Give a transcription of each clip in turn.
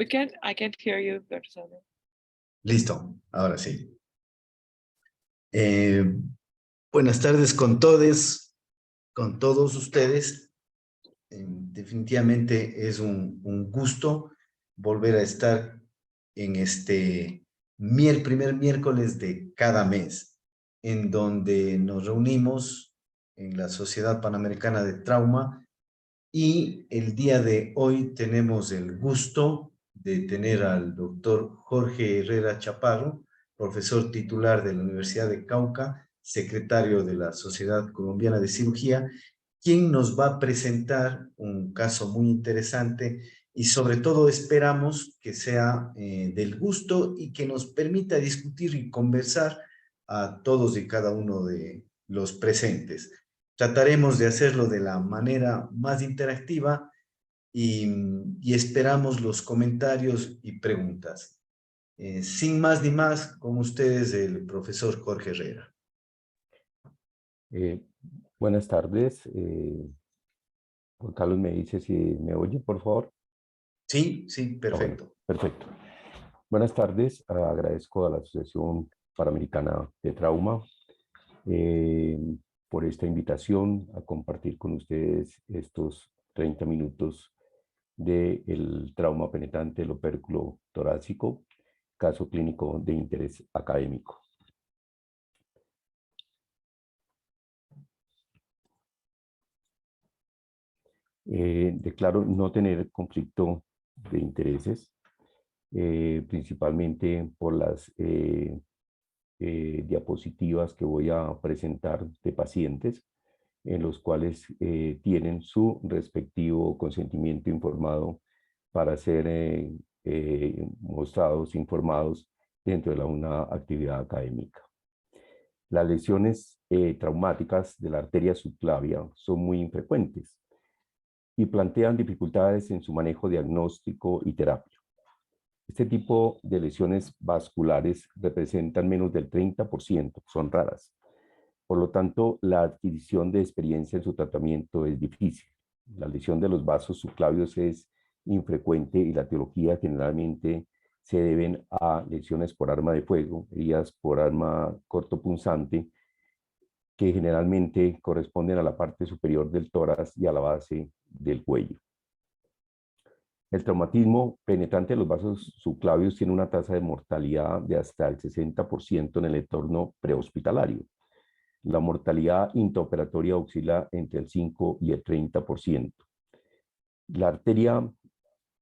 I can't hear you, Dr. Sandro. Listo, ahora sí. Buenas tardes con todos ustedes. Definitivamente es un gusto volver a estar en este primer miércoles de cada mes, en donde nos reunimos en la Sociedad Panamericana de Trauma, y el día de hoy tenemos el gusto de tener al doctor Jorge Herrera Chaparro, profesor titular de la Universidad de Cauca, secretario de la Sociedad Colombiana de Cirugía, quien nos va a presentar un caso muy interesante y sobre todo esperamos que sea del gusto y que nos permita discutir y conversar a todos y cada uno de los presentes. Trataremos de hacerlo de la manera más interactiva y esperamos los comentarios y preguntas. Sin más ni más, con ustedes el profesor Jorge Herrera. Buenas tardes. Juan Carlos me dice si me oye, por favor. Sí, perfecto. Bueno, perfecto. Buenas tardes. Agradezco a la Asociación Panamericana de Trauma por esta invitación a compartir con ustedes estos 30 minutos del trauma penetrante del opérculo torácico, caso clínico de interés académico. Declaro no tener conflicto de intereses, principalmente por las diapositivas que voy a presentar de pacientes, en los cuales tienen su respectivo consentimiento informado para ser mostrados, informados dentro de una actividad académica. Las lesiones traumáticas de la arteria subclavia son muy infrecuentes y plantean dificultades en su manejo diagnóstico y terapia. Este tipo de lesiones vasculares representan menos del 30%, son raras. Por lo tanto, la adquisición de experiencia en su tratamiento es difícil. La lesión de los vasos subclavios es infrecuente y la etiología generalmente se deben a lesiones por arma de fuego, heridas por arma cortopunzante, que generalmente corresponden a la parte superior del tórax y a la base del cuello. El traumatismo penetrante de los vasos subclavios tiene una tasa de mortalidad de hasta el 60% en el entorno prehospitalario. La mortalidad intraoperatoria oscila entre el 5 y el 30%. La arteria,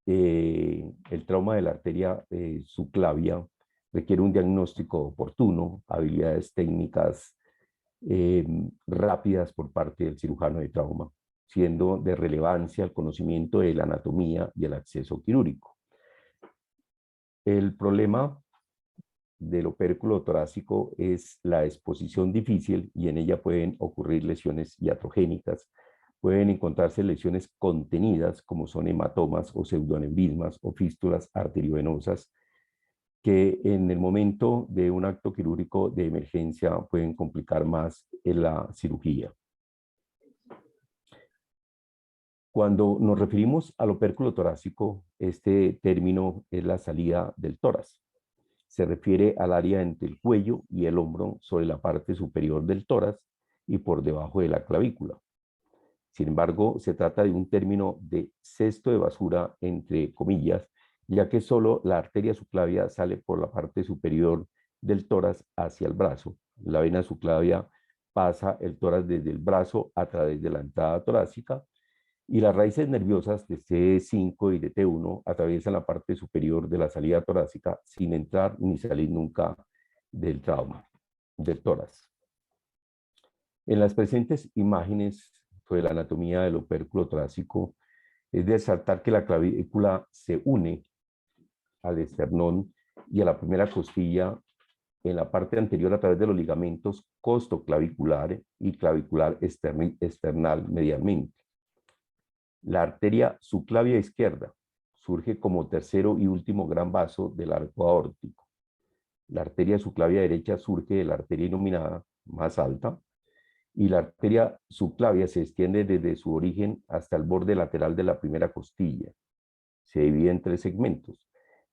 el trauma de la arteria subclavia requiere un diagnóstico oportuno, habilidades técnicas rápidas por parte del cirujano de trauma, siendo de relevancia el conocimiento de la anatomía y el acceso quirúrgico. El problema del opérculo torácico es la exposición difícil y en ella pueden ocurrir lesiones iatrogénicas, pueden encontrarse lesiones contenidas como son hematomas o pseudoaneurismas o fístulas arteriovenosas que en el momento de un acto quirúrgico de emergencia pueden complicar más en la cirugía. Cuando nos referimos al opérculo torácico, este término es la salida del tórax. Se refiere al área entre el cuello y el hombro sobre la parte superior del tórax y por debajo de la clavícula. Sin embargo, se trata de un término de cesto de basura, entre comillas, ya que solo la arteria subclavia sale por la parte superior del tórax hacia el brazo. La vena subclavia pasa el tórax desde el brazo a través de la entrada torácica y las raíces nerviosas de T5 y de T1 atraviesan la parte superior de la salida torácica sin entrar ni salir nunca del trauma, del tórax. En las presentes imágenes sobre la anatomía del opérculo torácico, es de resaltar que la clavícula se une al esternón y a la primera costilla en la parte anterior a través de los ligamentos costoclavicular y clavicular external medialmente. La arteria subclavia izquierda surge como tercero y último gran vaso del arco aórtico. La arteria subclavia derecha surge de la arteria inominada más alta y la arteria subclavia se extiende desde su origen hasta el borde lateral de la primera costilla. Se divide en tres segmentos.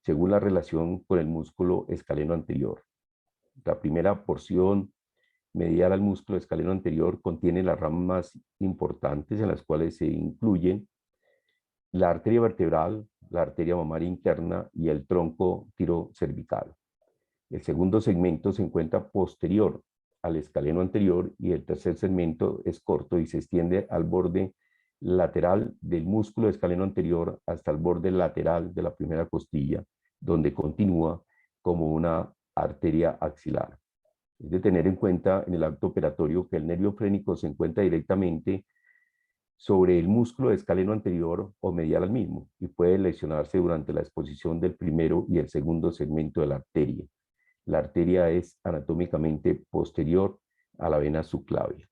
según la relación con el músculo escaleno anterior. La primera porción medial al músculo escaleno anterior contiene las ramas más importantes, en las cuales se incluyen la arteria vertebral, la arteria mamaria interna y el tronco tirocervical. El segundo segmento se encuentra posterior al escaleno anterior y el tercer segmento es corto y se extiende al borde lateral del músculo escaleno anterior hasta el borde lateral de la primera costilla, donde continúa como una arteria axilar. Es de tener en cuenta en el acto operatorio que el nervio frénico se encuentra directamente sobre el músculo escaleno anterior o medial al mismo y puede lesionarse durante la exposición del primero y el segundo segmento de la arteria. La arteria es anatómicamente posterior a la vena subclavia.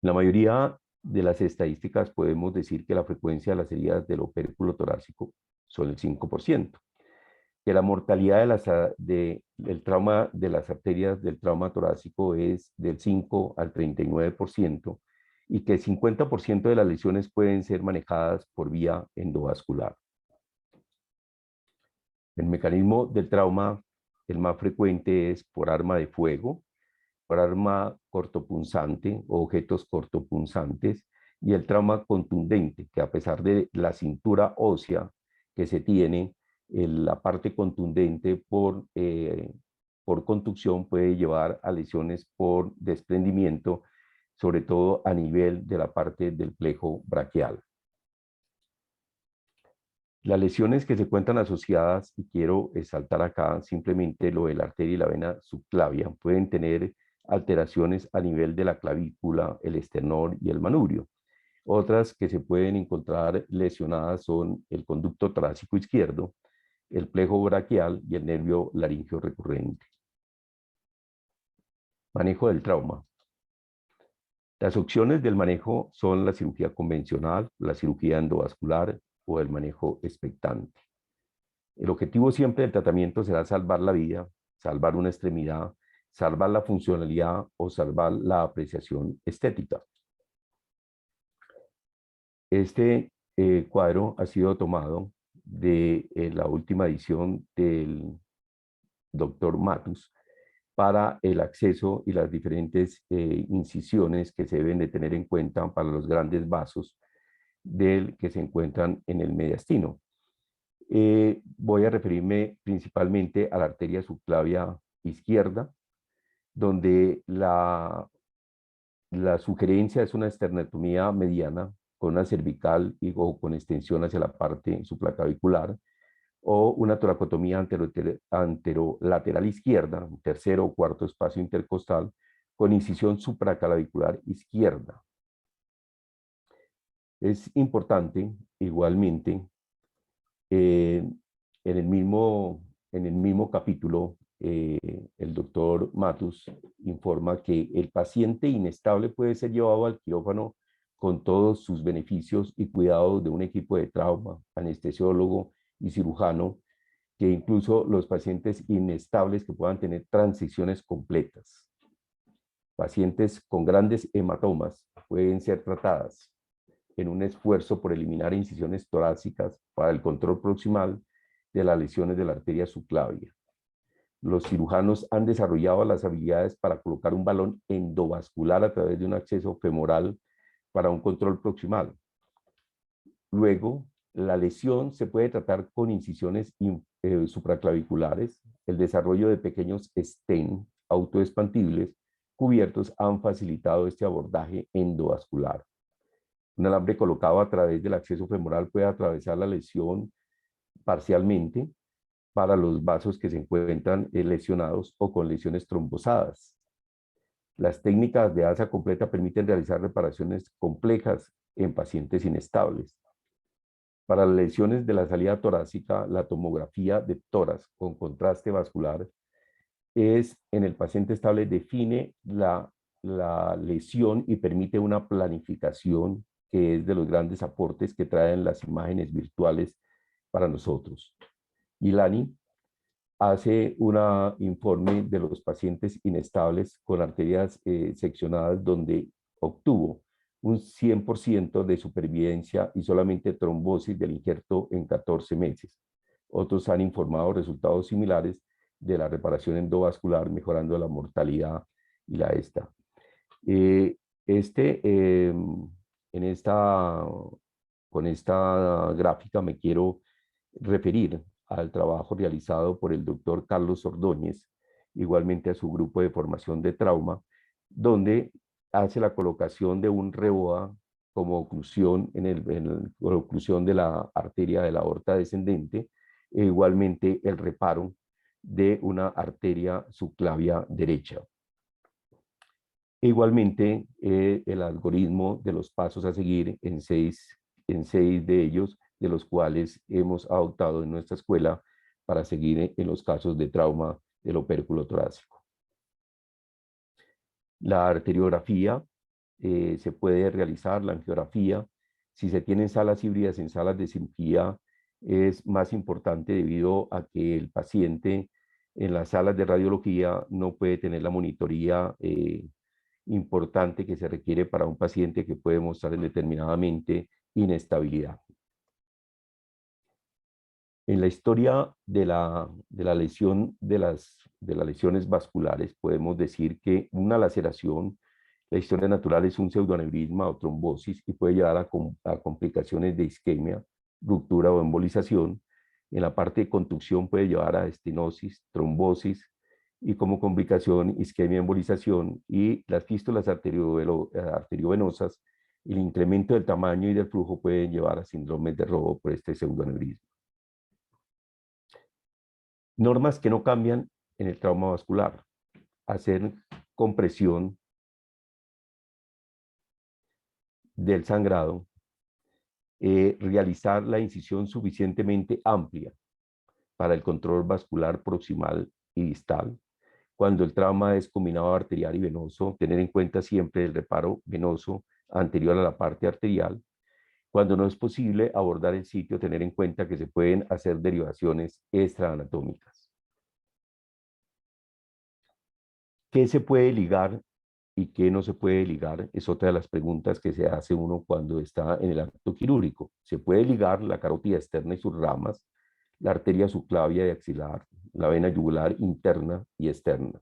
La mayoría de las estadísticas podemos decir que la frecuencia de las heridas del opérculo torácico son el 5%, que la mortalidad del trauma de las arterias del trauma torácico es del 5 al 39% y que el 50% de las lesiones pueden ser manejadas por vía endovascular. El mecanismo del trauma, el más frecuente, es por arma de fuego, por arma cortopunzante o objetos cortopunzantes, y el trauma contundente, que a pesar de la cintura ósea que se tiene, la parte contundente por contusión puede llevar a lesiones por desprendimiento, sobre todo a nivel de la parte del plejo braquial. Las lesiones que se encuentran asociadas, y quiero exaltar acá simplemente lo de la arteria y la vena subclavia, pueden tener alteraciones a nivel de la clavícula, el esternón y el manubrio. Otras que se pueden encontrar lesionadas son el conducto torácico izquierdo, el plejo braquial y el nervio laríngeo recurrente. Manejo del trauma. Las opciones del manejo son la cirugía convencional, la cirugía endovascular o el manejo expectante. El objetivo siempre del tratamiento será salvar la vida, salvar una extremidad, salvar la funcionalidad o salvar la apreciación estética. Este cuadro ha sido tomado de la última edición del Dr. Matus para el acceso y las diferentes incisiones que se deben de tener en cuenta para los grandes vasos que se encuentran en el mediastino. Voy a referirme principalmente a la arteria subclavia izquierda, donde la sugerencia es una esternotomía mediana con una cervical o con extensión hacia la parte supraclavicular, o una toracotomía anterolateral izquierda, tercero o cuarto espacio intercostal, con incisión supraclavicular izquierda. Es importante, igualmente, en el mismo capítulo, el doctor Matus informa que el paciente inestable puede ser llevado al quirófano con todos sus beneficios y cuidados de un equipo de trauma, anestesiólogo y cirujano, que incluso los pacientes inestables que puedan tener transiciones completas. Pacientes con grandes hematomas pueden ser tratadas en un esfuerzo por eliminar incisiones torácicas para el control proximal de las lesiones de la arteria subclavia. Los cirujanos han desarrollado las habilidades para colocar un balón endovascular a través de un acceso femoral para un control proximal. Luego, la lesión se puede tratar con incisiones supraclaviculares. El desarrollo de pequeños stent autoexpandibles cubiertos han facilitado este abordaje endovascular. Un alambre colocado a través del acceso femoral puede atravesar la lesión parcialmente para los vasos que se encuentran lesionados o con lesiones trombosadas. Las técnicas de asa completa permiten realizar reparaciones complejas en pacientes inestables. Para las lesiones de la salida torácica, la tomografía de tórax con contraste vascular en el paciente estable define la lesión y permite una planificación, que es de los grandes aportes que traen las imágenes virtuales para nosotros. Ilani hace un informe de los pacientes inestables con arterias seccionadas, donde obtuvo un 100% de supervivencia y solamente trombosis del injerto en 14 meses. Otros han informado resultados similares de la reparación endovascular, mejorando la mortalidad y la esta. Con esta gráfica me quiero referir al trabajo realizado por el doctor Carlos Ordóñez, igualmente a su grupo de formación de trauma, donde hace la colocación de un REBOA como oclusión la oclusión de la arteria de la aorta descendente, e igualmente el reparo de una arteria subclavia derecha. Igualmente, el algoritmo de los pasos a seguir en seis de ellos, de los cuales hemos adoptado en nuestra escuela para seguir en los casos de trauma del opérculo torácico. La arteriografía, se puede realizar la angiografía. Si se tienen salas híbridas en salas de cirugía, es más importante debido a que el paciente en las salas de radiología no puede tener la monitoría importante que se requiere para un paciente que puede mostrar indeterminadamente inestabilidad. En la historia de la lesión de las lesiones vasculares, podemos decir que una laceración, la historia natural es un pseudoaneurisma o trombosis y puede llevar a complicaciones de isquemia, ruptura o embolización. En la parte de contusión puede llevar a estenosis, trombosis y como complicación isquemia, embolización, y las fístulas arteriovenosas, el incremento del tamaño y del flujo pueden llevar a síndromes de robo por este pseudoaneurisma. Normas que no cambian en el trauma vascular: hacer compresión del sangrado, realizar la incisión suficientemente amplia para el control vascular proximal y distal. Cuando el trauma es combinado arterial y venoso, tener en cuenta siempre el reparo venoso anterior a la parte arterial. Cuando no es posible abordar el sitio, tener en cuenta que se pueden hacer derivaciones extraanatómicas. ¿Qué se puede ligar y qué no se puede ligar? Es otra de las preguntas que se hace uno cuando está en el acto quirúrgico. Se puede ligar la carótida externa y sus ramas, la arteria subclavia y axilar, la vena yugular interna y externas.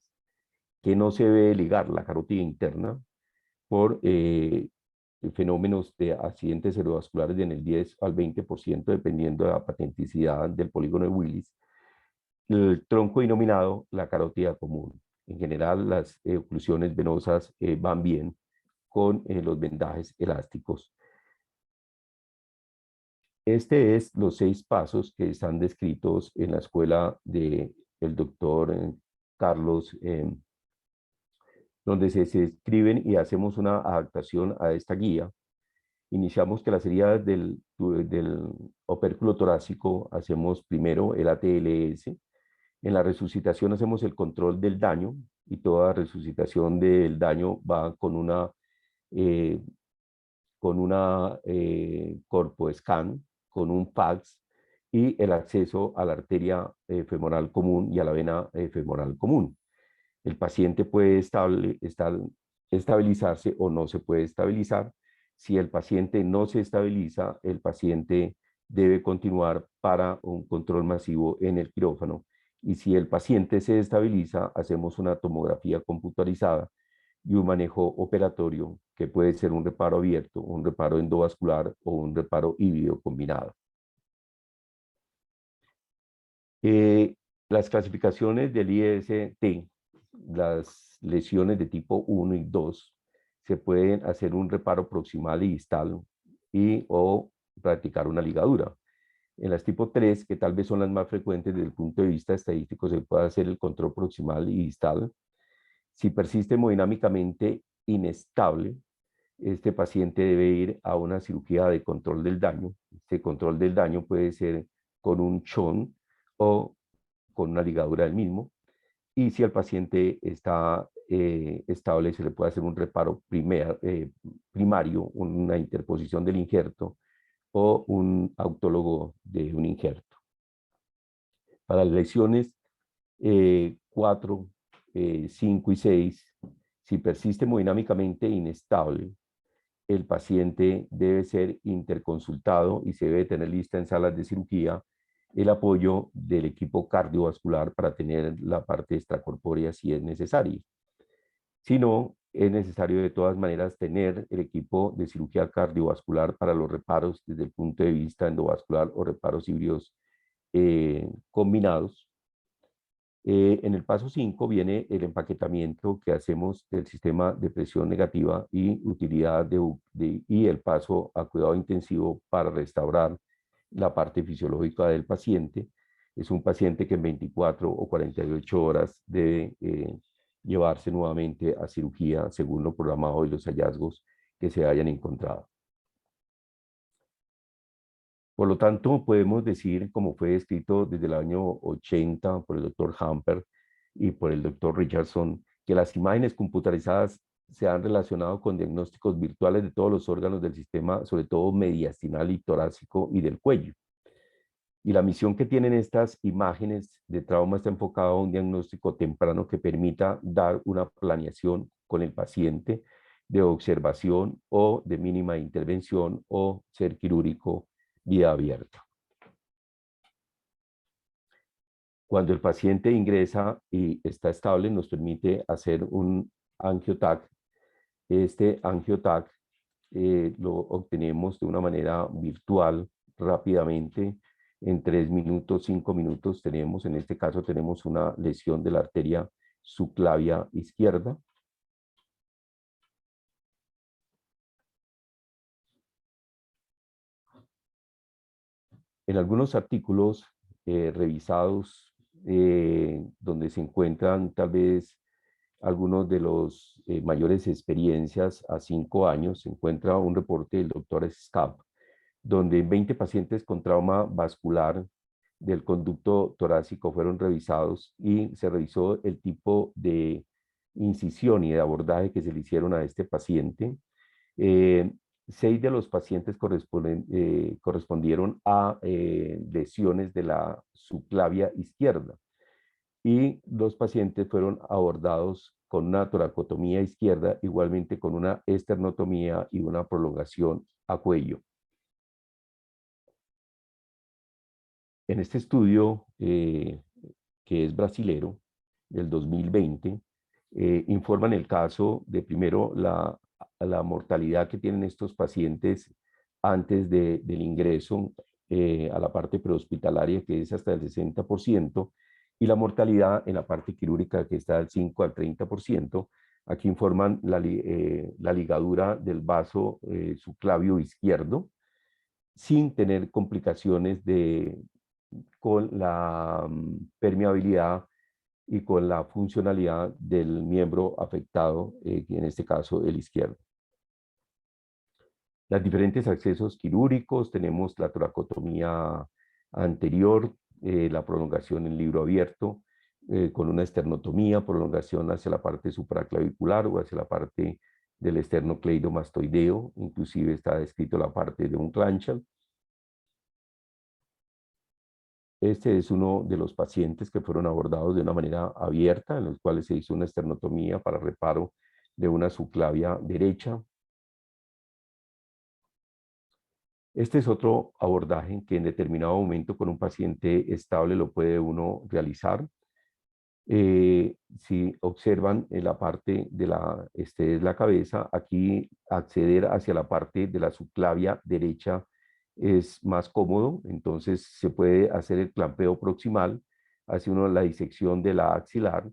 ¿Qué no se debe ligar? La carótida interna, por fenómenos de accidentes cerebrovasculares en el 10 al 20%, dependiendo de la patenticidad del polígono de Willis. El tronco denominado la carótida común. En general, las oclusiones venosas van bien con los vendajes elásticos. Este es los 6 pasos que están descritos en la escuela del doctor Carlos, donde se escriben y hacemos una adaptación a esta guía. Iniciamos que las heridas del opérculo torácico hacemos primero el ATLS. En la resucitación hacemos el control del daño, y toda resucitación del daño va con una corpo scan, con un fax y el acceso a la arteria femoral común y a la vena femoral común. El paciente puede estabilizarse o no se puede estabilizar. Si el paciente no se estabiliza, el paciente debe continuar para un control masivo en el quirófano. Y si el paciente se estabiliza, hacemos una tomografía computarizada y un manejo operatorio que puede ser un reparo abierto, un reparo endovascular o un reparo híbrido combinado. Las clasificaciones del IST, las lesiones de tipo 1 y 2, se pueden hacer un reparo proximal y distal o practicar una ligadura. En las tipo 3, que tal vez son las más frecuentes desde el punto de vista estadístico, se puede hacer el control proximal y distal. Si persiste hemodinámicamente inestable, este paciente debe ir a una cirugía de control del daño. Este control del daño puede ser con un chon o con una ligadura del mismo. Y si el paciente está estable, se le puede hacer un reparo primario, una interposición del injerto o un autólogo de un injerto. Para las lesiones 4, 5 y 6, si persiste hemodinámicamente inestable, el paciente debe ser interconsultado y se debe tener lista en salas de cirugía el apoyo del equipo cardiovascular para tener la parte extracorpórea si es necesario. Si no, es necesario de todas maneras tener el equipo de cirugía cardiovascular para los reparos desde el punto de vista endovascular o reparos híbridos combinados. En el paso 5 viene el empaquetamiento que hacemos del sistema de presión negativa y utilidad y el paso a cuidado intensivo para restaurar la parte fisiológica del paciente. Es un paciente que en 24 o 48 horas debe llevarse nuevamente a cirugía según lo programado y los hallazgos que se hayan encontrado. Por lo tanto, podemos decir, como fue descrito desde el año 80 por el doctor Hamper y por el doctor Richardson, que las imágenes computarizadas se han relacionado con diagnósticos virtuales de todos los órganos del sistema, sobre todo mediastinal y torácico y del cuello. Y la misión que tienen estas imágenes de trauma está enfocada a un diagnóstico temprano que permita dar una planeación con el paciente de observación o de mínima intervención o ser quirúrgico vía abierta. Cuando el paciente ingresa y está estable, nos permite hacer un angio-TAC. Este angio-TAC lo obtenemos de una manera virtual rápidamente. En 3 minutos, 5 minutos tenemos, en este caso tenemos una lesión de la arteria subclavia izquierda. En algunos artículos revisados donde se encuentran tal vez algunos de los mayores experiencias a 5 años, se encuentra un reporte del doctor Scap, donde 20 pacientes con trauma vascular del conducto torácico fueron revisados y se revisó el tipo de incisión y de abordaje que se le hicieron a este paciente. 6 de los pacientes correspondieron a lesiones de la subclavia izquierda y los pacientes fueron abordados con una toracotomía izquierda, igualmente con una esternotomía y una prolongación a cuello. En este estudio, que es brasilero, del 2020, informan el caso de primero la mortalidad que tienen estos pacientes antes del ingreso a la parte prehospitalaria, que es hasta el 60%, y la mortalidad en la parte quirúrgica, que está del 5 al 30%. Aquí informan la ligadura del vaso subclavio izquierdo, sin tener complicaciones con la permeabilidad y con la funcionalidad del miembro afectado, en este caso el izquierdo. Los diferentes accesos quirúrgicos, tenemos la toracotomía anterior, la prolongación en libro abierto, con una esternotomía, prolongación hacia la parte supraclavicular o hacia la parte del esternocleidomastoideo, inclusive está descrito la parte de un clanchal. Este es uno de los pacientes que fueron abordados de una manera abierta, en los cuales se hizo una esternotomía para reparo de una subclavia derecha. Este es otro abordaje que en determinado momento con un paciente estable lo puede uno realizar. Si observan en la parte de es la cabeza, aquí acceder hacia la parte de la subclavia derecha es más cómodo, entonces se puede hacer el clampeo proximal, hace uno la disección de la axilar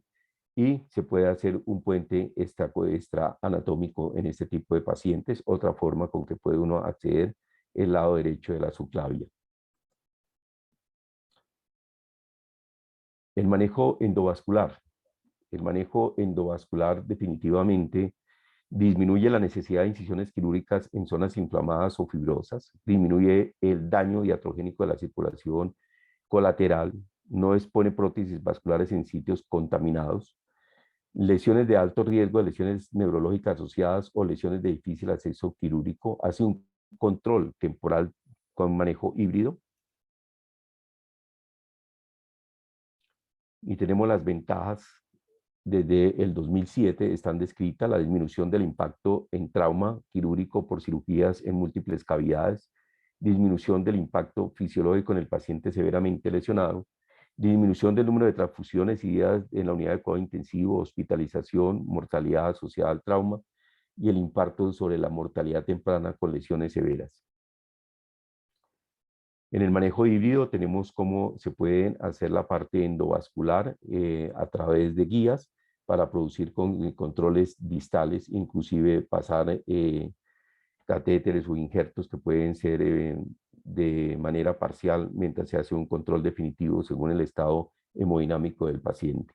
y se puede hacer un puente extra anatómico en este tipo de pacientes, otra forma con que puede uno acceder el lado derecho de la subclavia. El manejo endovascular. El manejo endovascular definitivamente disminuye la necesidad de incisiones quirúrgicas en zonas inflamadas o fibrosas, disminuye el daño iatrogénico de la circulación colateral, no expone prótesis vasculares en sitios contaminados, lesiones de alto riesgo, de lesiones neurológicas asociadas o lesiones de difícil acceso quirúrgico, hace un control temporal con manejo híbrido. Y tenemos las ventajas. Desde el 2007 están descritas la disminución del impacto en trauma quirúrgico por cirugías en múltiples cavidades, disminución del impacto fisiológico en el paciente severamente lesionado, disminución del número de transfusiones y días en la unidad de cuidado intensivo, hospitalización, mortalidad asociada al trauma y el impacto sobre la mortalidad temprana con lesiones severas. En el manejo híbrido tenemos cómo se pueden hacer la parte endovascular a través de guías para producir controles distales, inclusive pasar catéteres o injertos que pueden ser de manera parcial mientras se hace un control definitivo según el estado hemodinámico del paciente.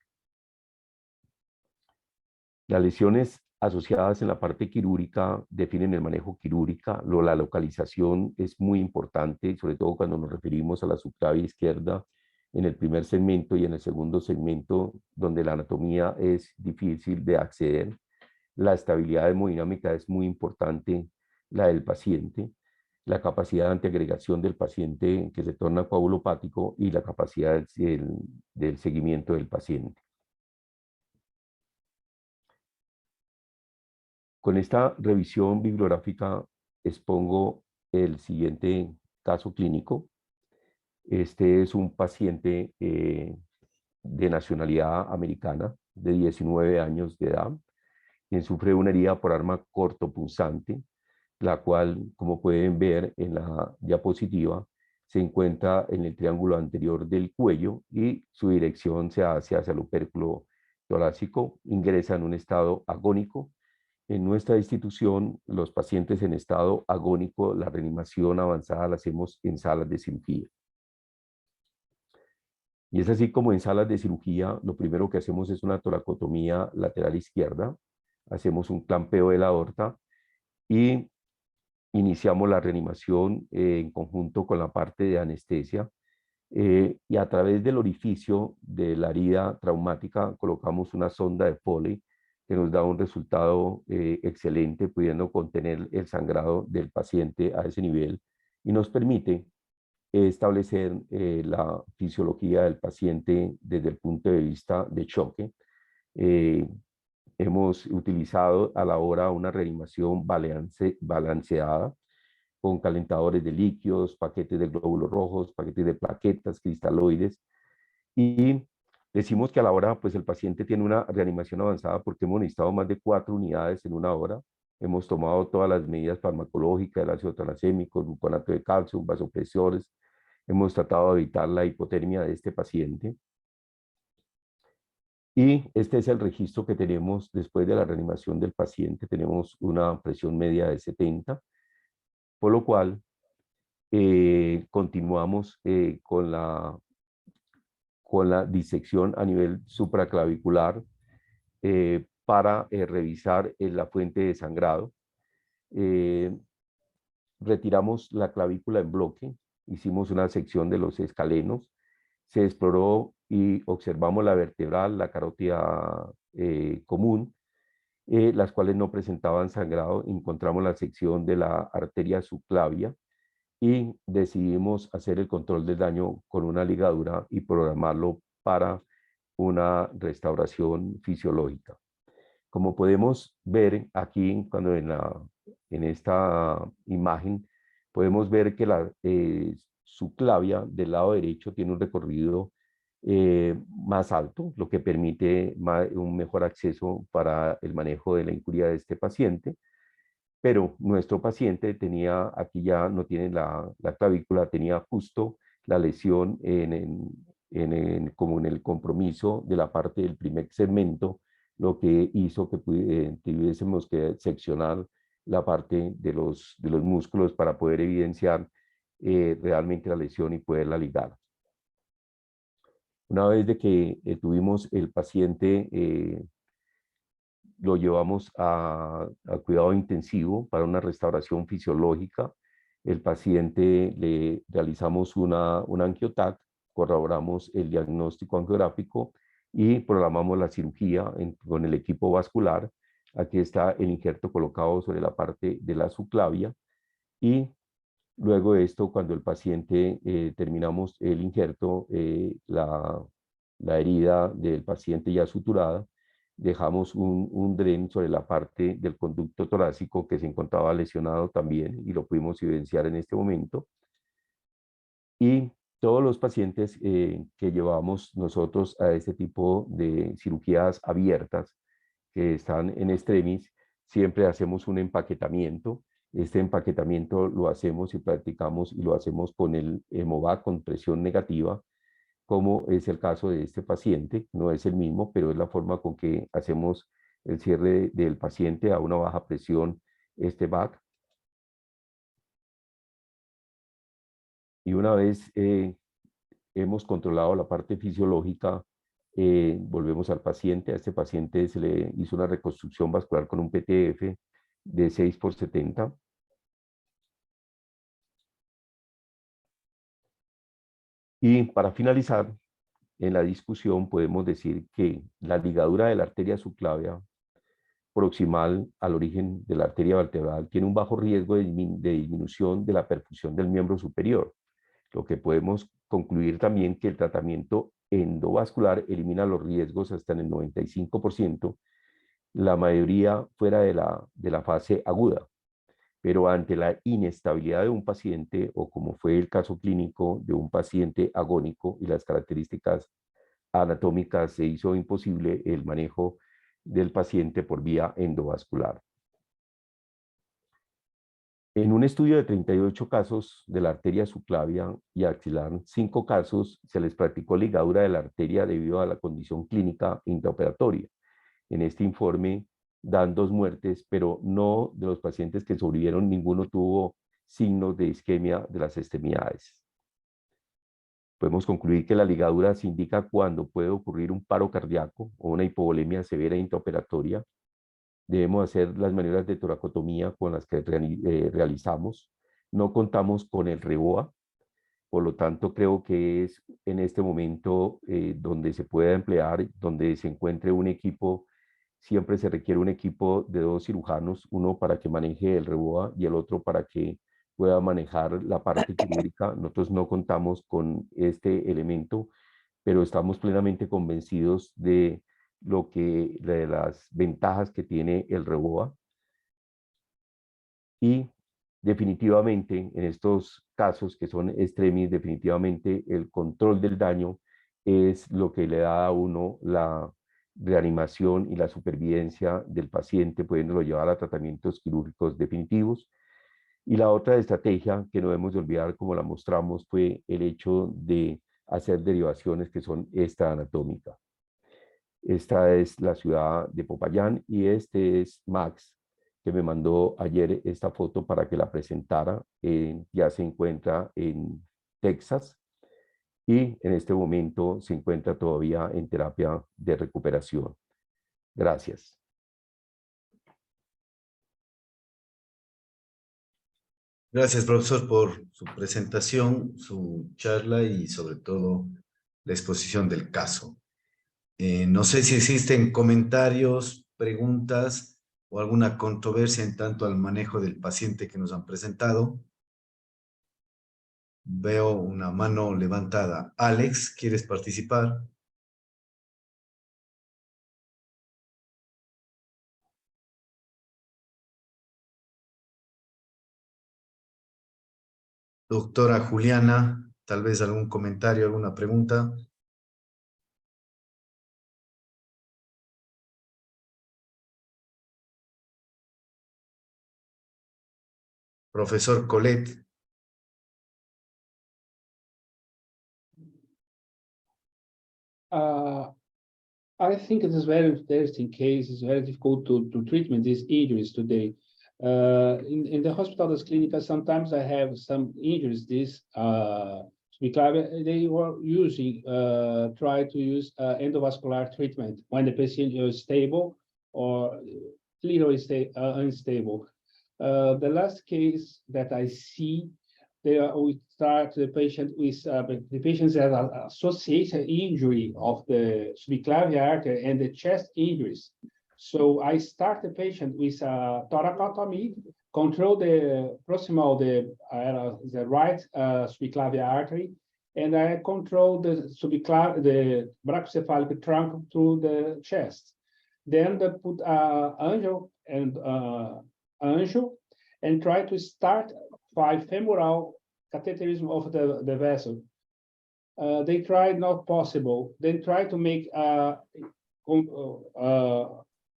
Las lesiones asociadas en la parte quirúrgica definen el manejo quirúrgico. La localización es muy importante, sobre todo cuando nos referimos a la subclavia izquierda en el primer segmento y en el segundo segmento, donde la anatomía es difícil de acceder. La estabilidad hemodinámica es muy importante, la del paciente, la capacidad de antiagregación del paciente que se torna coagulopático y la capacidad del seguimiento del paciente. Con esta revisión bibliográfica expongo el siguiente caso clínico. Este es un paciente de nacionalidad americana de 19 años de edad, quien sufre una herida por arma cortopunzante, la cual, como pueden ver en la diapositiva, se encuentra en el triángulo anterior del cuello y su dirección se hace hacia el opérculo torácico. Ingresa en un estado agónico. En nuestra institución, los pacientes en estado agónico, la reanimación avanzada la hacemos en salas de cirugía. Y es así como en salas de cirugía, lo primero que hacemos es una toracotomía lateral izquierda, hacemos un clampeo de la aorta y iniciamos la reanimación en conjunto con la parte de anestesia. Y a través del orificio de la herida traumática colocamos una sonda de Foley que nos da un resultado excelente, pudiendo contener el sangrado del paciente a ese nivel y nos permite establecer la fisiología del paciente desde el punto de vista de choque. Hemos utilizado a la hora una reanimación balanceada con calentadores de líquidos, paquetes de glóbulos rojos, paquetes de plaquetas, cristaloides, y decimos que a la hora pues el paciente tiene una reanimación avanzada porque hemos necesitado más de 4 unidades en una hora. Hemos tomado todas las medidas farmacológicas, el ácido tranexémico, el gluconato de calcio, vasopresores. Hemos tratado de evitar la hipotermia de este paciente. Y este es el registro que tenemos después de la reanimación del paciente. Tenemos una presión media de 70, por lo cual continuamos con la disección a nivel supraclavicular para revisar la fuente de sangrado. Retiramos la clavícula en bloque, hicimos una sección de los escalenos, se exploró y observamos la vertebral, la carótida común, las cuales no presentaban sangrado. Encontramos la sección de la arteria subclavia y decidimos hacer el control del daño con una ligadura y programarlo para una restauración fisiológica. Como podemos ver aquí, cuando en esta imagen, podemos ver que la subclavia del lado derecho tiene un recorrido más alto, lo que permite un mejor acceso para el manejo de la incuria de este paciente. Pero nuestro paciente tenía, aquí ya no tiene la clavícula, tenía justo la lesión como en el compromiso de la parte del primer segmento, lo que hizo que tuviésemos que seccionar la parte de los músculos para poder evidenciar realmente la lesión y poderla ligar. Una vez de que tuvimos el paciente, lo llevamos a cuidado intensivo para una restauración fisiológica. El paciente le realizamos una angiotac, corroboramos el diagnóstico angiográfico y programamos la cirugía con el equipo vascular. Aquí está el injerto colocado sobre la parte de la subclavia y luego de esto, cuando el paciente terminamos el injerto, la herida del paciente ya suturada, dejamos un dren sobre la parte del conducto torácico que se encontraba lesionado también y lo pudimos evidenciar en este momento. Y todos los pacientes que llevamos nosotros a este tipo de cirugías abiertas que están en extremis, siempre hacemos un empaquetamiento. Este empaquetamiento lo hacemos y practicamos y lo hacemos con el Hemovac con presión negativa, como es el caso de este paciente. No es el mismo, pero es la forma con que hacemos el cierre del paciente a una baja presión, este VAC. Y una vez hemos controlado la parte fisiológica, volvemos al paciente. A este paciente se le hizo una reconstrucción vascular con un PTF de 6×70. Y para finalizar, en la discusión podemos decir que la ligadura de la arteria subclavia proximal al origen de la arteria vertebral tiene un bajo riesgo de disminución de la perfusión del miembro superior. Lo que podemos concluir también que el tratamiento endovascular elimina los riesgos hasta en el 95%, la mayoría fuera de la fase aguda. Pero ante la inestabilidad de un paciente, o como fue el caso clínico de un paciente agónico y las características anatómicas, se hizo imposible el manejo del paciente por vía endovascular. En un estudio de 38 casos de la arteria subclavia y axilar, 5 casos se les practicó ligadura de la arteria debido a la condición clínica intraoperatoria. En este informe dan 2 muertes, pero no de los pacientes que sobrevivieron, ninguno tuvo signos de isquemia de las extremidades. Podemos concluir que la ligadura se indica cuando puede ocurrir un paro cardíaco o una hipovolemia severa intraoperatoria. Debemos hacer las maniobras de toracotomía con las que realizamos. No contamos con el REBOA, por lo tanto creo que es en este momento donde se pueda emplear, donde se encuentre un equipo. Siempre se requiere un equipo de 2 cirujanos, uno para que maneje el REBOA y el otro para que pueda manejar la parte quirúrgica. Nosotros no contamos con este elemento, pero estamos plenamente convencidos de las ventajas que tiene el REBOA. Y definitivamente en estos casos que son extremis, definitivamente el control del daño es lo que le da a uno la reanimación y la supervivencia del paciente, pudiéndolo llevar a tratamientos quirúrgicos definitivos. Y la otra estrategia que no debemos de olvidar, como la mostramos, fue el hecho de hacer derivaciones que son esta anatómica. Esta es la ciudad de Popayán y este es Max, que me mandó ayer esta foto para que la presentara. Ya se encuentra en Texas y en este momento se encuentra todavía en terapia de recuperación. Gracias. Gracias, profesor, por su presentación, su charla y sobre todo la exposición del caso. No sé si existen comentarios, preguntas o alguna controversia en tanto al manejo del paciente que nos han presentado. Veo una mano levantada. Alex, ¿quieres participar? Doctora Juliana, tal vez algún comentario, alguna pregunta. Profesor Colette. I think it is very interesting case. It's very difficult to treatment these injuries today. In the hospital's clinic, sometimes I have some injuries. They were using try to use endovascular treatment when the patient is stable or literally unstable. The last case that I see, we start the patient with the patients that are associated injury of the subclavian artery and the chest injuries. So I start the patient with a thoracotomy, control the proximal, the right subclavian artery, and I control the brachiocephalic trunk through the chest. Then they put angle and try to start by femoral catheterism of the vessel. They tried, not possible. They try to make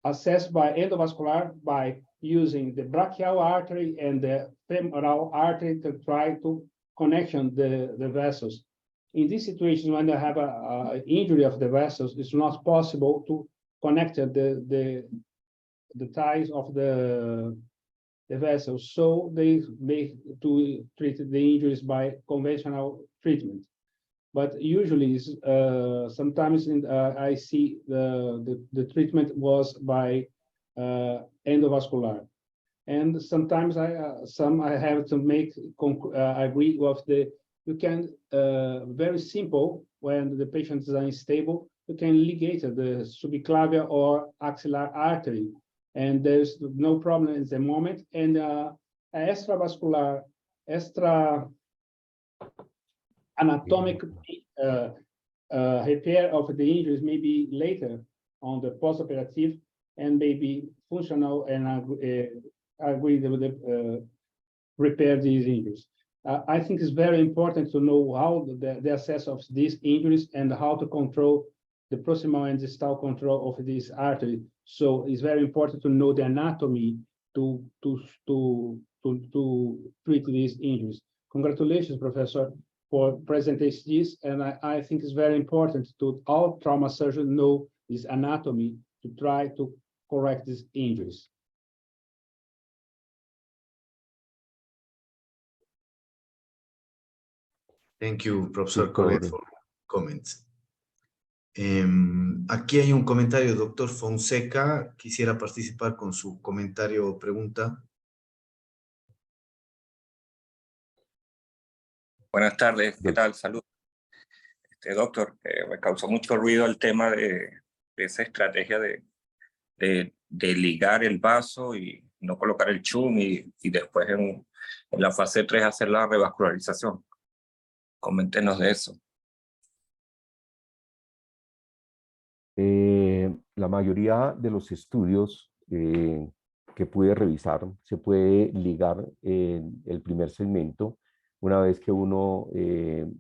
assess by endovascular by using the brachial artery and the femoral artery to try to connection the vessels. In this situation, when they have a injury of the vessels, it's not possible to connect the ties of the vessels. So they make to treat the injuries by conventional treatment. But usually, sometimes I see the treatment was by endovascular, and sometimes I have to make agree with the. You can very simple when the patient is unstable. You can ligate the subclavian or axillary artery, and there's no problem at the moment. And extravascular, anatomic repair of the injuries maybe later on the post-operative and maybe functional and agree with the repair these injuries. I think it's very important to know how the assess of these injuries and how to control the proximal and distal control of this artery. So it's very important to know the anatomy to treat these injuries. Congratulations, Professor, for presenting this, and I think it's very important to all trauma surgeons know this anatomy to try to correct these injuries. Thank you, Professor Sí, Colette, for comments. Aquí hay un comentario, doctor Fonseca. Quisiera participar con su comentario o pregunta. Buenas tardes, ¿qué tal? Salud. Doctor, me causó mucho ruido el tema de esa estrategia de ligar el vaso y no colocar el chum y después en la fase 3 hacer la revascularización. Coméntenos de eso. La mayoría de los estudios que pude revisar se puede ligar en el primer segmento. Una vez que uno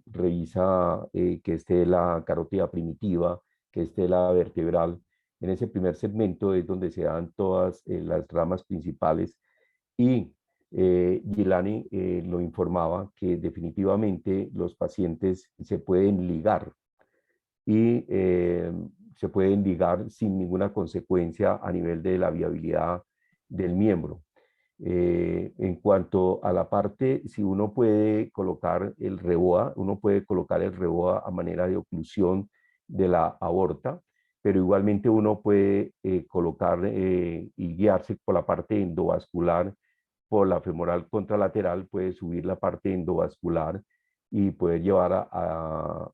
revisa que esté la carótida primitiva, que esté la vertebral, en ese primer segmento es donde se dan todas las ramas principales y Gilani lo informaba que definitivamente los pacientes se pueden ligar y se pueden ligar sin ninguna consecuencia a nivel de la viabilidad del miembro. En cuanto a la parte, si uno puede colocar el REBOA, uno puede colocar el REBOA a manera de oclusión de la aorta, pero igualmente uno puede colocar y guiarse por la parte endovascular, por la femoral contralateral, puede subir la parte endovascular y poder llevar a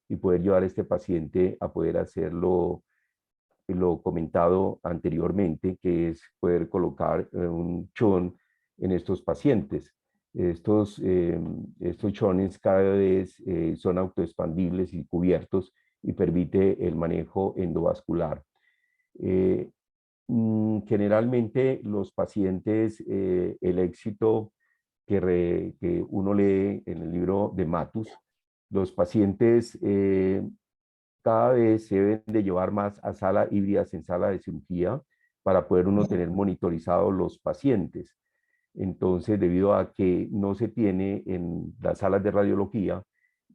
este paciente a poder hacer lo comentado anteriormente, que es poder colocar un chon en estos pacientes. Estos chones cada vez son autoexpandibles y cubiertos y permite el manejo endovascular. Generalmente los pacientes, el éxito que uno lee en el libro de Matus, los pacientes cada vez se deben de llevar más a sala híbridas en sala de cirugía para poder uno tener monitorizados los pacientes. Entonces, debido a que no se tiene en las salas de radiología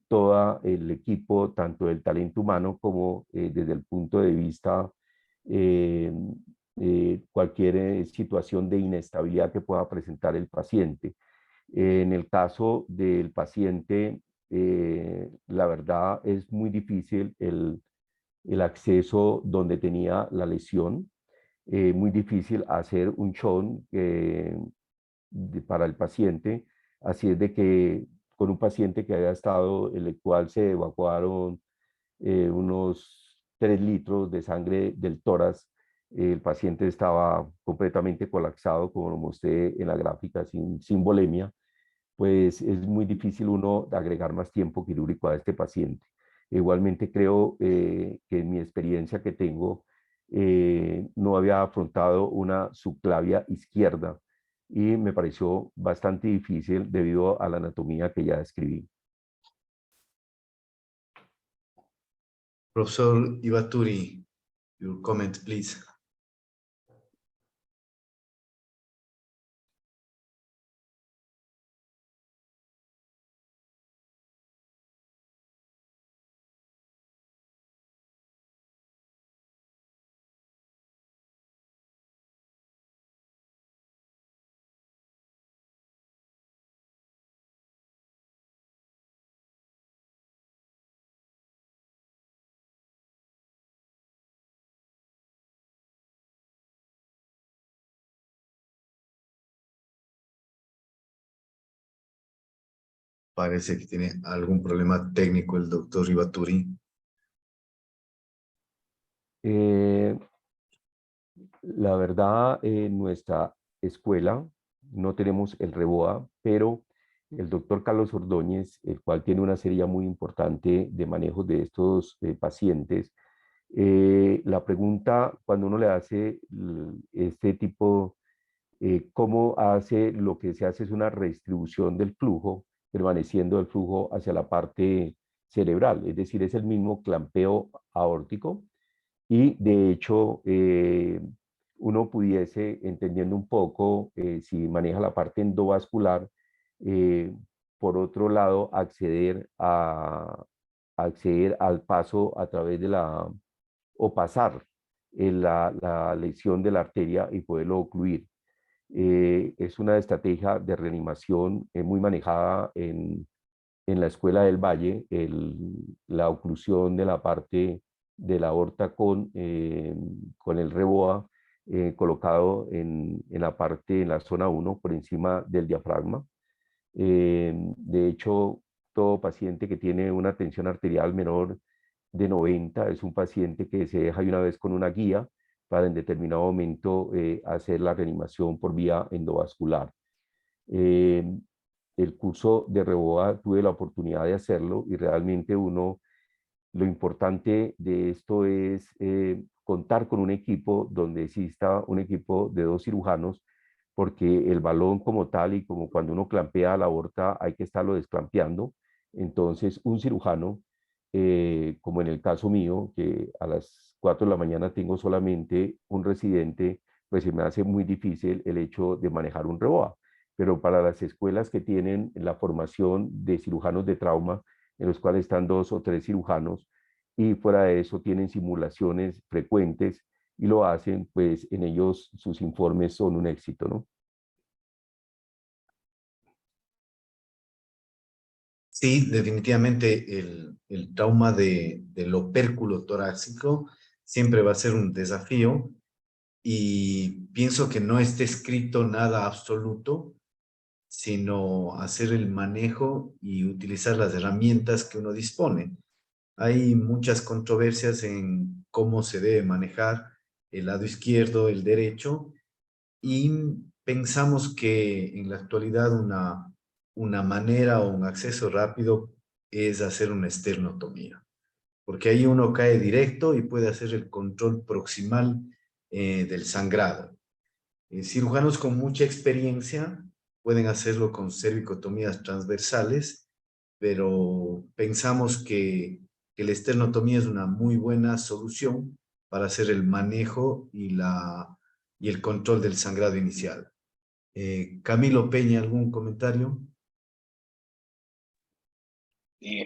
todo el equipo, tanto del talento humano como desde el punto de vista cualquier situación de inestabilidad que pueda presentar el paciente. En el caso del paciente, la verdad es muy difícil el acceso donde tenía la lesión, muy difícil hacer un chon para el paciente, así es de que con un paciente que haya estado, en el cual se evacuaron unos 3 litros de sangre del tórax, el paciente estaba completamente colapsado, como lo mostré en la gráfica, sin volemia, pues es muy difícil uno agregar más tiempo quirúrgico a este paciente. Igualmente creo que en mi experiencia que tengo, no había afrontado una subclavia izquierda y me pareció bastante difícil debido a la anatomía que ya describí. Professor Ivaturi, your comment, please. Parece que tiene algún problema técnico el doctor Ivaturi. La verdad, en nuestra escuela no tenemos el REBOA, pero el doctor Carlos Ordóñez, el cual tiene una serie muy importante de manejo de estos pacientes, la pregunta cuando uno le hace este tipo, cómo hace, lo que se hace es una redistribución del flujo, permaneciendo el flujo hacia la parte cerebral, es decir, es el mismo clampeo aórtico y de hecho uno pudiese, entendiendo un poco, si maneja la parte endovascular, por otro lado, acceder al paso a través de o pasar la lesión de la arteria y poderlo ocluir. Es una estrategia de reanimación muy manejada en la Escuela del Valle, la oclusión de la parte de la aorta con el REBOA colocado en la zona 1, por encima del diafragma. De hecho, todo paciente que tiene una tensión arterial menor de 90 es un paciente que se deja de una vez con una guía para en determinado momento hacer la reanimación por vía endovascular. El curso de REBOA tuve la oportunidad de hacerlo y realmente lo importante de esto es contar con un equipo donde exista un equipo de 2 cirujanos, porque el balón como tal y como cuando uno clampea la aorta hay que estarlo desclampeando. Entonces un cirujano, como en el caso mío, que a las 4 de la mañana tengo solamente un residente, pues se me hace muy difícil el hecho de manejar un REBOA. Pero para las escuelas que tienen la formación de cirujanos de trauma, en los cuales están 2 o 3 cirujanos, y fuera de eso tienen simulaciones frecuentes y lo hacen, pues en ellos sus informes son un éxito, ¿no? Sí, definitivamente el trauma del opérculo torácico siempre va a ser un desafío y pienso que no está escrito nada absoluto, sino hacer el manejo y utilizar las herramientas que uno dispone. Hay muchas controversias en cómo se debe manejar el lado izquierdo, el derecho, y pensamos que en la actualidad una manera o un acceso rápido es hacer una esternotomía, porque ahí uno cae directo y puede hacer el control proximal del sangrado. Cirujanos con mucha experiencia pueden hacerlo con cervicotomías transversales, pero pensamos que la esternotomía es una muy buena solución para hacer el manejo y el control del sangrado inicial. Camilo Peña, ¿algún comentario?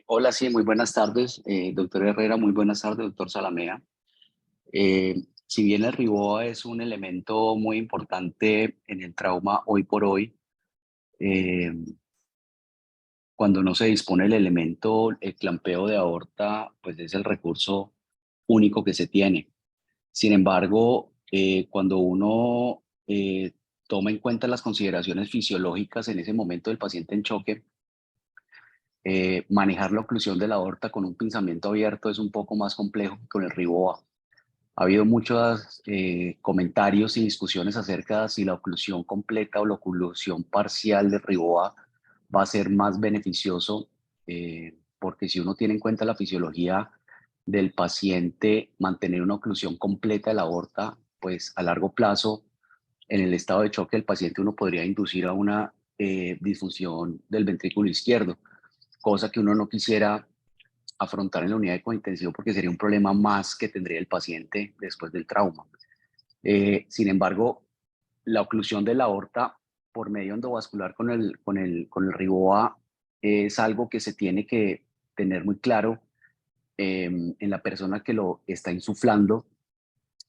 Hola, sí, muy buenas tardes, doctor Herrera, muy buenas tardes, doctor Salamea. Si bien el RIBOA es un elemento muy importante en el trauma hoy por hoy, cuando no se dispone el elemento, el clampeo de aorta, pues es el recurso único que se tiene. Sin embargo, cuando uno toma en cuenta las consideraciones fisiológicas en ese momento del paciente en choque, manejar la oclusión de la aorta con un pinzamiento abierto es un poco más complejo que con el RIBOA. Ha habido muchos comentarios y discusiones acerca de si la oclusión completa o la oclusión parcial de RIBOA va a ser más beneficioso, porque si uno tiene en cuenta la fisiología del paciente mantener una oclusión completa de la aorta, pues a largo plazo, en el estado de choque del paciente uno podría inducir a una disfunción del ventrículo izquierdo, cosa que uno no quisiera afrontar en la unidad de cuidado intensivo porque sería un problema más que tendría el paciente después del trauma. Sin embargo, la oclusión de la aorta por medio endovascular con el RIBOA es algo que se tiene que tener muy claro en la persona que lo está insuflando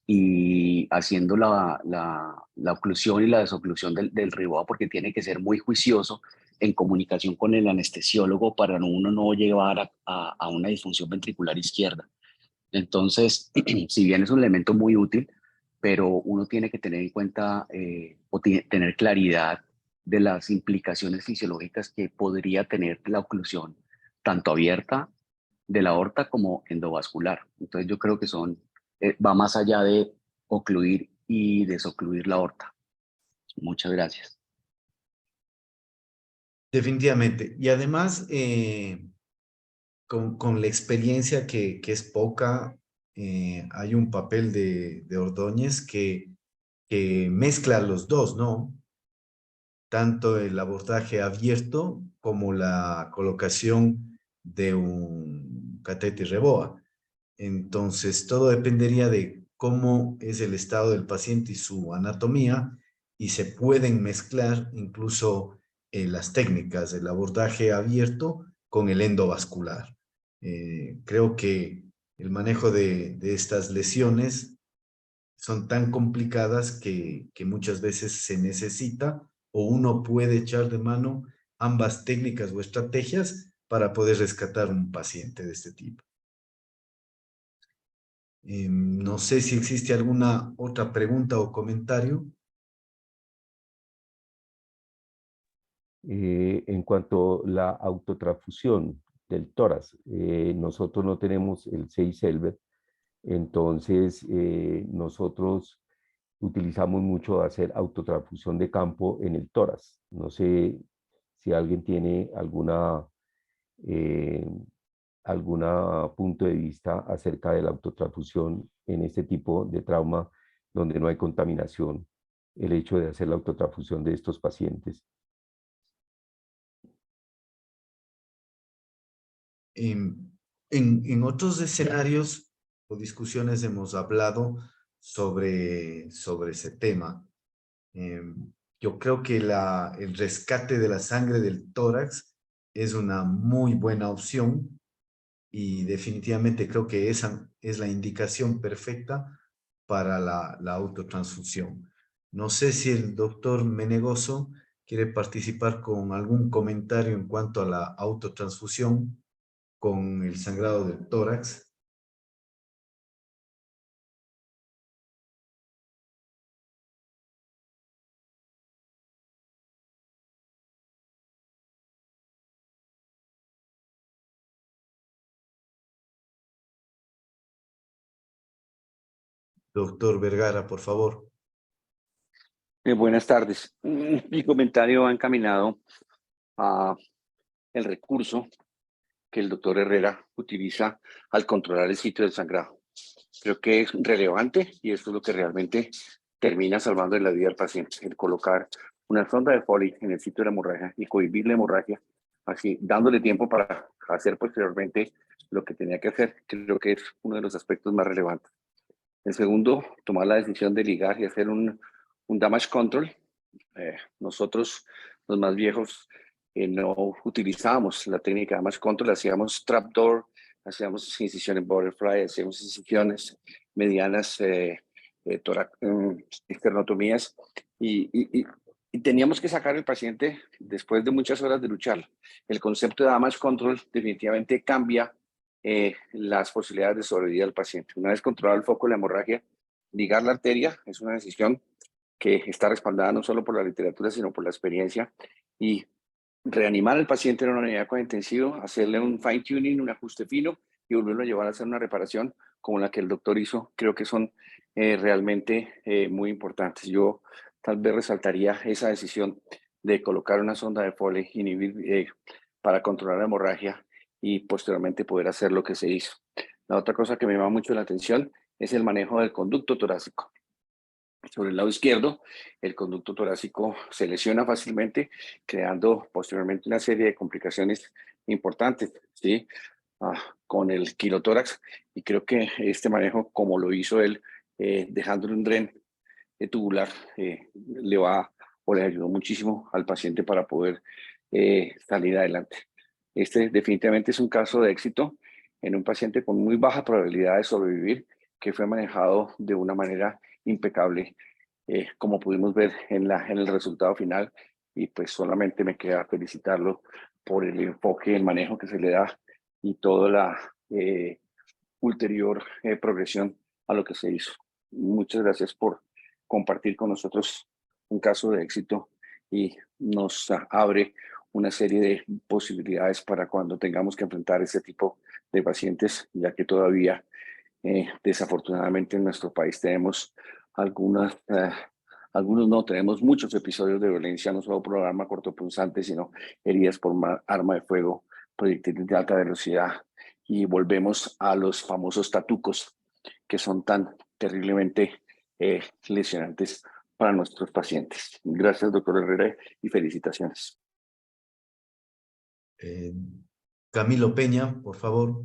y haciendo la oclusión y la desoclusión del RIBOA, porque tiene que ser muy juicioso en comunicación con el anestesiólogo para uno no llevar a una disfunción ventricular izquierda. Entonces, si bien es un elemento muy útil, pero uno tiene que tener en cuenta o tener claridad de las implicaciones fisiológicas que podría tener la oclusión, tanto abierta de la aorta como endovascular. Entonces yo creo que va más allá de ocluir y desocluir la aorta. Muchas gracias. Definitivamente. Y además, con la experiencia que es poca, hay un papel de Ordóñez que mezcla los dos, ¿no? Tanto el abordaje abierto como la colocación de un catéter REBOA. Entonces, todo dependería de cómo es el estado del paciente y su anatomía, y se pueden mezclar incluso las técnicas del abordaje abierto con el endovascular. Creo que el manejo de estas lesiones son tan complicadas que muchas veces se necesita o uno puede echar de mano ambas técnicas o estrategias para poder rescatar un paciente de este tipo. No sé si existe alguna otra pregunta o comentario. En cuanto a la autotransfusión del tórax, nosotros no tenemos el 6-Elber, entonces nosotros utilizamos mucho hacer autotransfusión de campo en el tórax. No sé si alguien tiene alguna punto de vista acerca de la autotransfusión en este tipo de trauma donde no hay contaminación, el hecho de hacer la autotransfusión de estos pacientes. En otros escenarios o discusiones hemos hablado sobre ese tema. Yo creo que el rescate de la sangre del tórax es una muy buena opción y definitivamente creo que esa es la indicación perfecta para la autotransfusión. No sé si el doctor Menegoso quiere participar con algún comentario en cuanto a la autotransfusión con el sangrado del tórax. Doctor Vergara, por favor. Buenas tardes. Mi comentario va encaminado a el recurso que el doctor Herrera utiliza al controlar el sitio del sangrado. Creo que es relevante y esto es lo que realmente termina salvando la vida al paciente, el colocar una sonda de Foley en el sitio de la hemorragia y cohibir la hemorragia, así dándole tiempo para hacer posteriormente lo que tenía que hacer. Creo que es uno de los aspectos más relevantes. El segundo, tomar la decisión de ligar y hacer un damage control. Nosotros, los más viejos, no utilizábamos la técnica de damage control, hacíamos trapdoor, hacíamos incisiones butterfly, hacíamos incisiones medianas, esternotomías, y teníamos que sacar al paciente después de muchas horas de luchar. El concepto de damage control definitivamente cambia las posibilidades de sobrevivir al paciente. Una vez controlado el foco de la hemorragia, ligar la arteria es una decisión que está respaldada no solo por la literatura, sino por la experiencia, y reanimar al paciente en una unidad de cuidado intensivo, hacerle un fine tuning, un ajuste fino y volverlo a llevar a hacer una reparación como la que el doctor hizo, creo que son realmente muy importantes. Yo tal vez resaltaría esa decisión de colocar una sonda de Foley, inhibir para controlar la hemorragia y posteriormente poder hacer lo que se hizo. La otra cosa que me llama mucho la atención es el manejo del conducto torácico. Sobre el lado izquierdo, el conducto torácico se lesiona fácilmente, creando posteriormente una serie de complicaciones importantes, ¿sí? Con el quirotórax, y creo que este manejo, como lo hizo él, dejándole un dren tubular, le va o le ayudó muchísimo al paciente para poder salir adelante. Este definitivamente es un caso de éxito en un paciente con muy baja probabilidad de sobrevivir, que fue manejado de una manera impecable, como pudimos ver en el resultado final, y pues solamente me queda felicitarlo por el enfoque, el manejo que se le da y toda la ulterior progresión a lo que se hizo. Muchas gracias por compartir con nosotros un caso de éxito, y nos abre una serie de posibilidades para cuando tengamos que enfrentar este tipo de pacientes, ya que todavía desafortunadamente en nuestro país tenemos tenemos muchos episodios de violencia, no solo por arma cortopunzante, sino heridas por arma de fuego, proyectiles de alta velocidad, y volvemos a los famosos tatucos, que son tan terriblemente lesionantes para nuestros pacientes. Gracias, doctor Herrera, y felicitaciones. Camilo Peña, por favor.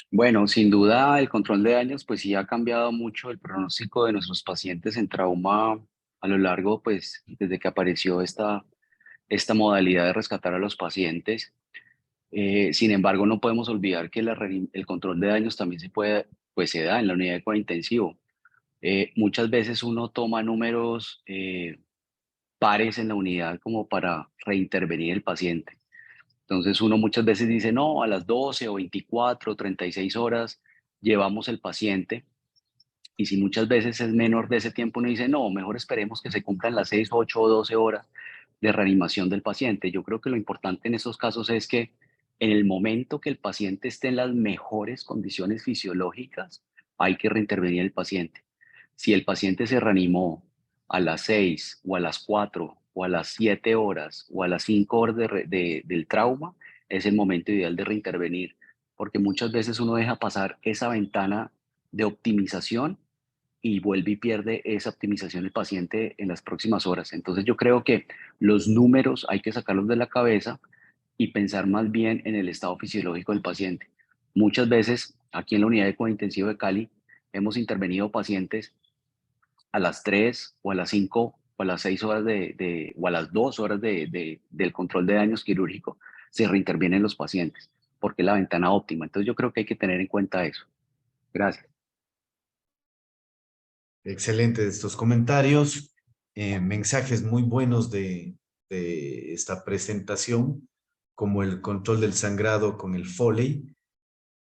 Bueno, sin duda el control de daños pues sí ha cambiado mucho el pronóstico de nuestros pacientes en trauma a lo largo, pues desde que apareció esta modalidad de rescatar a los pacientes. Sin embargo, no podemos olvidar que el control de daños también se da en la unidad de cuidado intensivo. Muchas veces uno toma números pares en la unidad como para reintervenir el paciente. Entonces uno muchas veces dice, no, a las 12 o 24 o 36 horas llevamos el paciente, y si muchas veces es menor de ese tiempo, uno dice, no, mejor esperemos que se cumplan las 6, 8 o 12 horas de reanimación del paciente. Yo creo que lo importante en estos casos es que en el momento que el paciente esté en las mejores condiciones fisiológicas, hay que reintervenir el paciente. Si el paciente se reanimó a las 6 o a las 4 o a las 7 horas o a las 5 horas del trauma, es el momento ideal de reintervenir, porque muchas veces uno deja pasar esa ventana de optimización y vuelve y pierde esa optimización el paciente en las próximas horas. Entonces yo creo que los números hay que sacarlos de la cabeza y pensar más bien en el estado fisiológico del paciente. Muchas veces aquí en la unidad de cuidado intensivo de Cali hemos intervenido pacientes a las 3 o a las 5 o a las 6 horas o a las 2 horas del control de daños quirúrgico, se reintervienen los pacientes porque es la ventana óptima. Entonces yo creo que hay que tener en cuenta eso. Gracias. Excelente estos comentarios, mensajes muy buenos de esta presentación, como el control del sangrado con el Foley,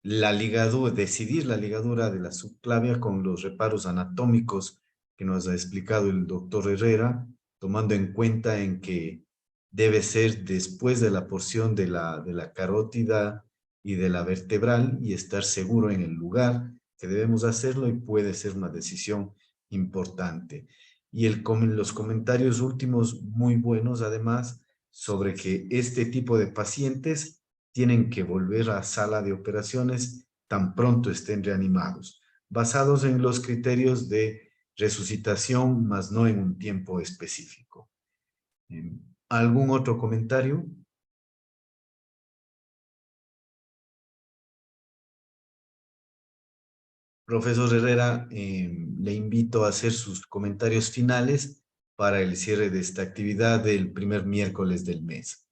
la ligadura, decidir la ligadura de la subclavia con los reparos anatómicos que nos ha explicado el doctor Herrera, tomando en cuenta en que debe ser después de la porción de la carótida y de la vertebral, y estar seguro en el lugar que debemos hacerlo, y puede ser una decisión importante. Y los comentarios últimos muy buenos, además, sobre que este tipo de pacientes tienen que volver a sala de operaciones tan pronto estén reanimados, basados en los criterios de resucitación, más no en un tiempo específico. ¿Algún otro comentario? Profesor Herrera, le invito a hacer sus comentarios finales para el cierre de esta actividad del primer miércoles del mes.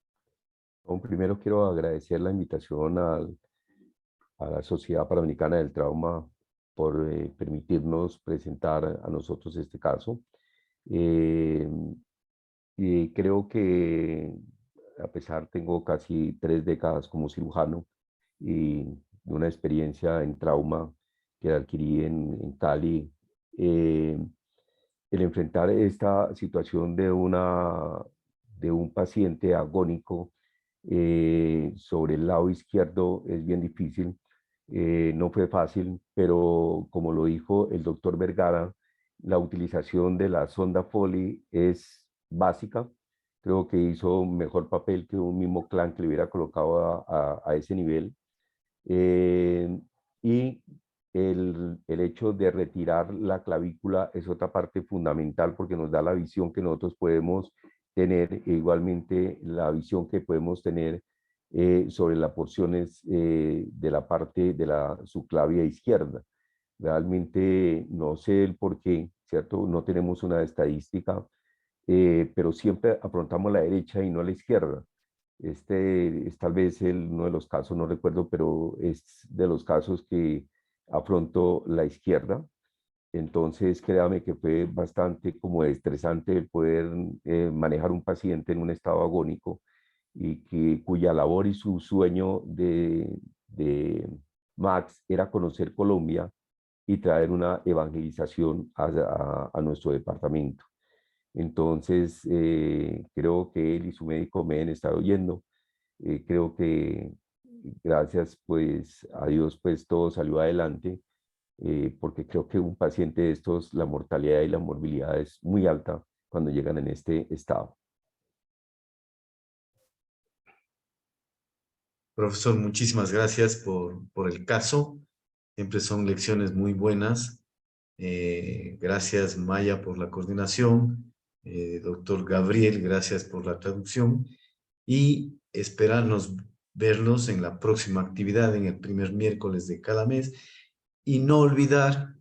Primero quiero agradecer la invitación a la Sociedad Panamericana del Trauma por permitirnos presentar a nosotros este caso. Y creo que a pesar tengo casi 3 décadas como cirujano y de una experiencia en trauma que adquirí en Cali, el enfrentar esta situación de un paciente agónico sobre el lado izquierdo es bien difícil. No fue fácil, pero como lo dijo el doctor Vergara, la utilización de la sonda Foley es básica. creo que hizo mejor papel que un mismo clan que le hubiera colocado a ese nivel. Y el hecho de retirar la clavícula es otra parte fundamental porque nos da la visión que nosotros podemos tener, e igualmente la visión que podemos tener sobre las porciones de la parte de la subclavia izquierda. Realmente no sé el por qué, ¿cierto? No tenemos una estadística, pero siempre afrontamos la derecha y no la izquierda. Este es tal vez uno de los casos, no recuerdo, pero es de los casos que afrontó la izquierda. Entonces, créame que fue bastante como estresante el poder manejar un paciente en un estado agónico y cuya labor y su sueño de Max era conocer Colombia y traer una evangelización a nuestro departamento. Entonces, creo que él y su médico me han estado oyendo. Creo que gracias pues a Dios pues todo salió adelante, porque creo que un paciente de estos, la mortalidad y la morbilidad es muy alta cuando llegan en este estado. Profesor, muchísimas gracias por el caso. Siempre son lecciones muy buenas. Gracias, Maya, por la coordinación. Doctor Gabriel, gracias por la traducción. Y esperarnos verlos en la próxima actividad, en el primer miércoles de cada mes. Y no olvidar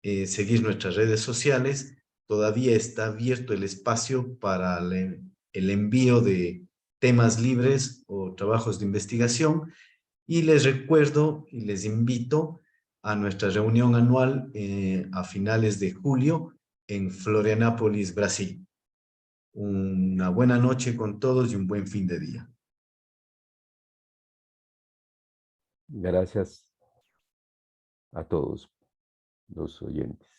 seguir nuestras redes sociales. Todavía está abierto el espacio para el envío de temas libres o trabajos de investigación. Y les recuerdo y les invito a nuestra reunión anual a finales de julio en Florianópolis, Brasil. Una buena noche con todos y un buen fin de día. Gracias a todos los oyentes.